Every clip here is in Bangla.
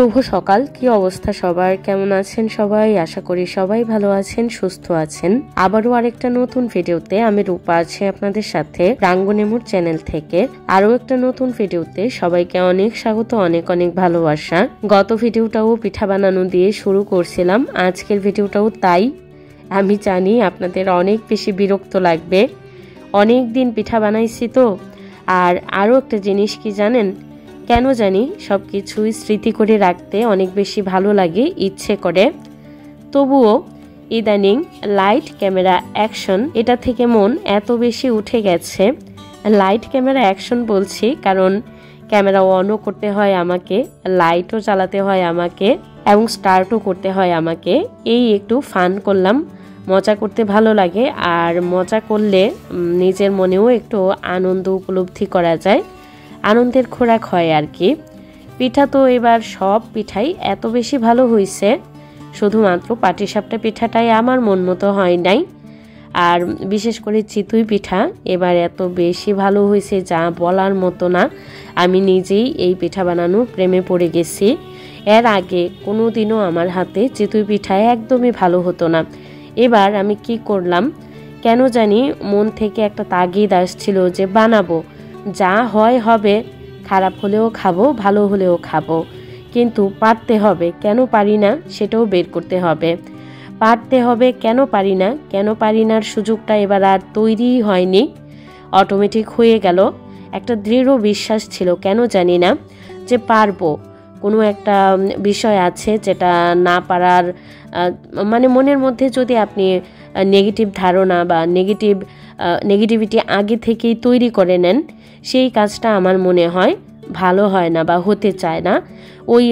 শুভ সকাল। কি অবস্থা সবার, কেমন আছেন সবাই? আশা করি সবাই ভালো আছেন, সুস্থ আছেন। আবারও আরেকটা নতুন ভিডিওতে আমি রূপা আছি আপনাদের সাথে রাঙ্গুনেমুর চ্যানেল থেকে। আরো একটা নতুন ভিডিওতে সবাইকে অনেক স্বাগত, অনেক অনেক ভালোবাসা। গত ভিডিওটাও পিঠা বানানো দিয়ে শুরু করছিলাম, আজকের ভিডিওটাও তাই। আমি জানি আপনাদের অনেক বেশি বিরক্ত লাগবে, অনেক দিন পিঠা বানাইছি তো। আর আরো একটা জিনিস কি জানেন, কেন জানি সবকিছুই স্মৃতি করে রাখতে অনেক বেশি ভালো লাগে, ইচ্ছে করে। তবুও ইদানিং লাইট ক্যামেরা অ্যাকশন, এটা থেকে মন এত বেশি উঠে গেছে। লাইট ক্যামেরা অ্যাকশন বলছি কারণ ক্যামেরা অনও করতে হয় আমাকে, লাইটও চালাতে হয় আমাকে, এবং স্টার্টও করতে হয় আমাকে। এই একটু ফান করলাম, মজা করতে ভালো লাগে। আর মজা করলে নিজের মনেও একটু আনন্দ উপলব্ধি করা যায়, আনন্দের খোরাক হয় আর কি। পিঠা তো এবার সব পিঠাই এত বেশি ভালো হয়েছে, শুধুমাত্র পাটিসাপটা পিঠাটাই আমার মন মতো হয় নাই। আর বিশেষ করে চিতই পিঠা এবার এত বেশি ভালো হয়েছে যা বলার মতো না। আমি নিজেই এই পিঠা বানানোর প্রেমে পড়ে গেছি। এর আগে কোনো দিনও আমার হাতে চিতই পিঠা একদমই ভালো হতো না। এবার আমি কি করলাম, কেন জানি মন থেকে একটা তাগিদ আসছিল যে বানাবো, যা হয় হবে, খারাপ হলেও খাবো, ভালো হলেও খাবো, কিন্তু পারতে হবে। কেন পারি না সেটাও বের করতে হবে, পারতে হবে। কেন পারি নার সুযোগটা এবার আর তৈরিই হয়নি, অটোমেটিক হয়ে গেল। একটা দৃঢ় বিশ্বাস ছিল, কেন জানি না, যে পারবো। কোনো একটা বিষয় আছে যেটা না পারার মানে মনের মধ্যে যদি আপনি নেগেটিভ ধারণা বা নেগেটিভিটি আগে থেকেই তৈরি করে নেন, সেই কাজটা আমার মনে হয় ভালো হয় না বা হতে চায় না। ওই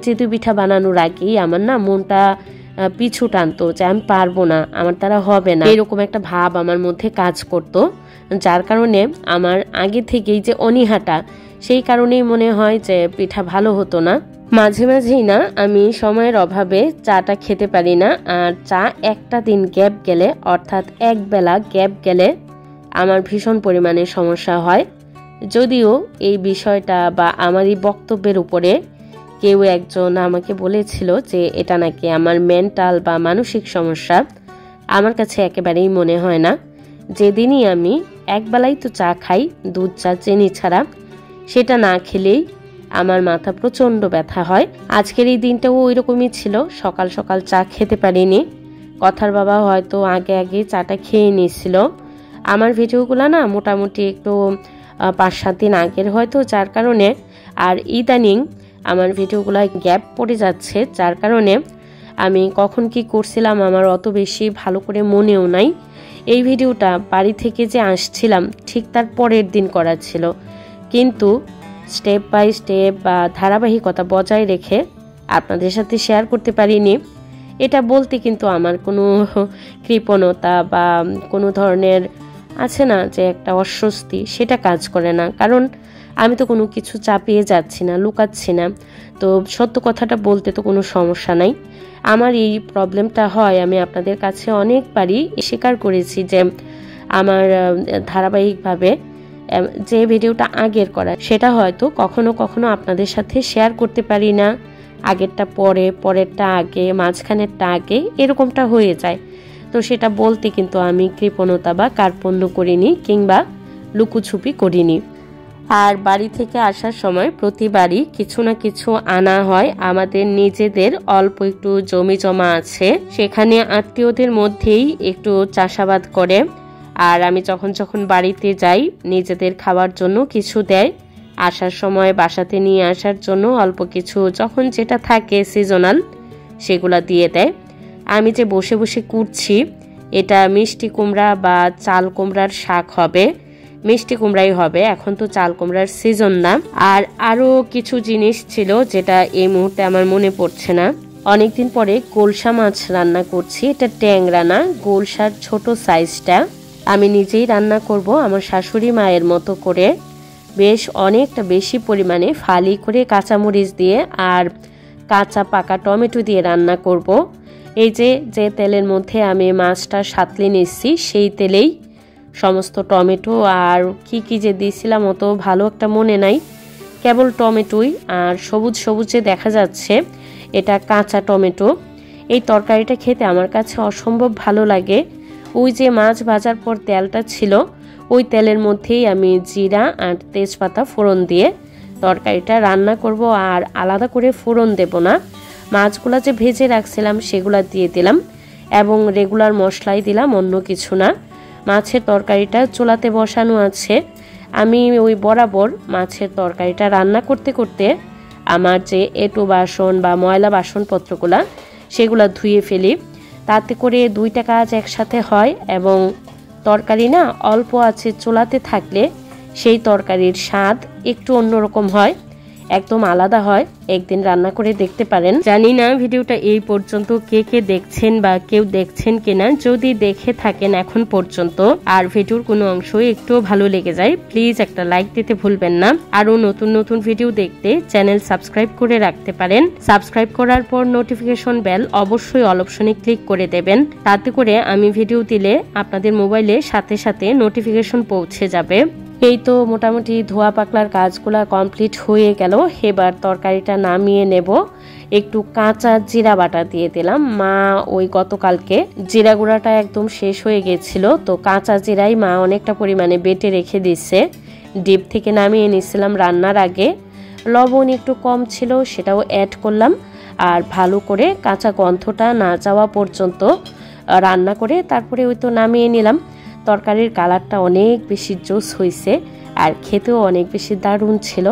চিতই পিঠা বানানোর আগেই আমার না মনটা পিছু টানতো যে আমি পারবো না, আমার দ্বারা হবে না, এরকম একটা ভাব আমার মধ্যে কাজ করতো। যার কারণে আমার আগে থেকেই যে অনীহাটা, সেই কারণেই মনে হয় যে পিঠা ভালো হতো না। মাঝে মাঝেই না আমি সময়ের অভাবে চাটা খেতে পারি না। আর চা একটা দিন গ্যাপ গেলে, অর্থাৎ এক বেলা গ্যাপ গেলে আমার ভীষণ পরিমাণে সমস্যা হয়। যদিও এই বিষয়টা বা আমার এই বক্তব্যের উপরে কেউ একজন আমাকে বলেছিল যে এটা নাকি আমার মেন্টাল বা মানসিক সমস্যা, আমার কাছে একেবারেই মনে হয় না। যেদিনই আমি একবেলাই তো চা খাই, দুধ চা চিনি ছাড়া, সেটা না খেলেই আমার মাথা প্রচণ্ড ব্যথা হয়। আজকের এই দিনটাও ওই রকমই ছিল, সকাল সকাল চা খেতে পারিনি। কথার বাবা হয়তো আগে আগে চাটা খেয়ে নিয়েছিল। আমার ভিডিওগুলো না মোটামুটি একটু 5-7 দিন আগের হয়তো, যার কারণে আর ইদানিং আমার ভিডিওগুলো গ্যাপ পড়ে যাচ্ছে, যার কারণে আমি কখন কি করছিলাম আমার অত বেশি ভালো করে মনেও নাই। এই ভিডিওটা বাড়ি থেকে যে আসছিলাম ঠিক তার পরের দিন করা ছিল, কিন্তু স্টেপ বাই স্টেপ বা ধারাবাহিকতা বজায় রেখে আপনাদের সাথে শেয়ার করতে পারিনি। এটা বলতে কিন্তু আমার কোনো কৃপণতা বা কোনো ধরনের আছে না যে একটা অস্বস্তি, সেটা কাজ করে না। কারণ আমি তো কোনো কিছু চাপিয়ে যাচ্ছি না, লুকাচ্ছি না, তো সত্য কথাটা বলতে তো কোনো সমস্যা নাই। আমার এই প্রবলেমটা হয়, আমি আপনাদের কাছে অনেকবারই স্বীকার করেছি যে আমার ধারাবাহিকভাবে যে ভিডিওটা আগের করা, সেটা হয়তো কখনো কখনো আপনাদের সাথে শেয়ার করতে পারি না। আগেরটা পরে, পরেরটা আগে, মাঝখানেরটা আগে, এরকমটা হয়ে যায়। তো সেটা বলতে কিন্তু আমি কৃপণতা বা কার্পণ্য করিনি কিংবা লুকোছুপি করিনি। আর বাড়ি থেকে আসার সময় প্রতিবারই কিছু না কিছু আনা হয়। আমাদের নিজেদের অল্প একটু জমি জমা আছে, সেখানে আত্মীয়দের মধ্যেই একটু চাষাবাদ করে। আর আমি যখন বাড়িতে যাই নিজেদের খাওয়ার জন্য কিছু দেয়, আসার সময় বাসাতে নিয়ে আসার জন্য অল্প কিছু, যখন যেটা থাকে সিজনাল, সেগুলা দিয়ে দেয়। আমি যে বসে বসে কুটছি, এটা মিষ্টি কুমড়া বা চাল কুমড়ার শাক হবে, মিষ্টি কুমড়াই হবে, এখন তো চাল কুমড়ার সিজন না। আর আরো কিছু জিনিস ছিল যেটা এই মুহূর্তে আমার মনে পড়ছে না। অনেকদিন পরে গোলসা মাছ রান্না করছি, এটা ট্যাংরা না, গোলসার ছোট সাইজটা। আমি নিজেই রান্না করব আমার শাশুড়ি মায়ের মতো করে, বেশ অনেকটা বেশি পরিমাণে ফালি করে কাঁচামরিচ দিয়ে আর কাঁচা পাকা টমেটো দিয়ে রান্না করব। এই যে তেলের মধ্যে আমি মাছটা সাঁতলে নিচ্ছি, সেই তেলেই সমস্ত টমেটো আর কি যে দিয়েছিলাম অত ভালো একটা মনে নাই, কেবল টমেটোই, আর সবুজ সবুজে দেখা যাচ্ছে এটা কাঁচা টমেটো। এই তরকারিটা খেতে আমার কাছে অসম্ভব ভালো লাগে। ওই যে মাছ ভাজার পর তেলটা ছিল, ওই তেলের মধ্যেই আমি জিরা আর তেজপাতা ফোড়ন দিয়ে তরকারিটা রান্না করব, আর আলাদা করে ফোড়ন দেব না। মাছগুলো যে ভেজে রাখছিলাম সেগুলো দিয়ে দিলাম এবং রেগুলার মশলাই দিলাম, অন্য কিছু না। মাছের তরকারিটা চুলাতে বসানো আছে। আমি ওই বরাবর মাছের তরকারিটা রান্না করতে করতে আমার যে এঁটো বাসন বা ময়লা বাসনপত্রগুলা সেগুলো ধুয়ে ফেলি। তাতে করে দুইটা কাজ একসাথে হয় এবং তরকারি না অল্প আছে চুলাতে থাকলে সেই তরকারির স্বাদ একটু অন্যরকম হয়, একদম আলাদা হয়। একদিন রান্না করে দেখতে পারেন। জানি না ভিডিওটা এই পর্যন্ত কে কে দেখছেন বা কেউ দেখছেন কিনা। যদি দেখে থাকেন এখন পর্যন্ত আর ভিডিওর কোনো অংশ একটু ভালো লেগে যায়, প্লিজ একটা লাইক দিতে ভুলবেন না। আরো নতুন নতুন ভিডিও দেখতে চ্যানেল সাবস্ক্রাইব করে রাখতে পারেন। সাবস্ক্রাইব করার পর নোটিফিকেশন বেল অবশ্যই অল অপশনে ক্লিক করে দেবেন, তাতে করে আমি ভিডিও দিলে আপনাদের মোবাইলে সাথে সাথে নোটিফিকেশন পৌঁছে যাবে। এই তো মোটামুটি ধোয়া পাকলার কাজগুলা কমপ্লিট হয়ে গেল। এবার তরকারিটা নামিয়ে নেব। একটু কাঁচা জিরা বাটা দিয়ে দিলাম। মা ওই গতকালকে জিরা গুঁড়াটা একদম শেষ হয়ে গেছিল, তো কাঁচা জিরাই মা অনেকটা পরিমাণে বেটে রেখে দিচ্ছে। ডিপ থেকে নামিয়ে নিয়েছিলাম রান্নার আগে। লবণ একটু কম ছিল, সেটাও অ্যাড করলাম। আর ভালো করে কাঁচা গন্ধটা না যাওয়া পর্যন্ত রান্না করে তারপরে ওই তো নামিয়ে নিলাম। তরকারির কালারটা অনেক বেশি জোস হয়েছে আর খেতেও অনেক বেশি দারুণ ছিল।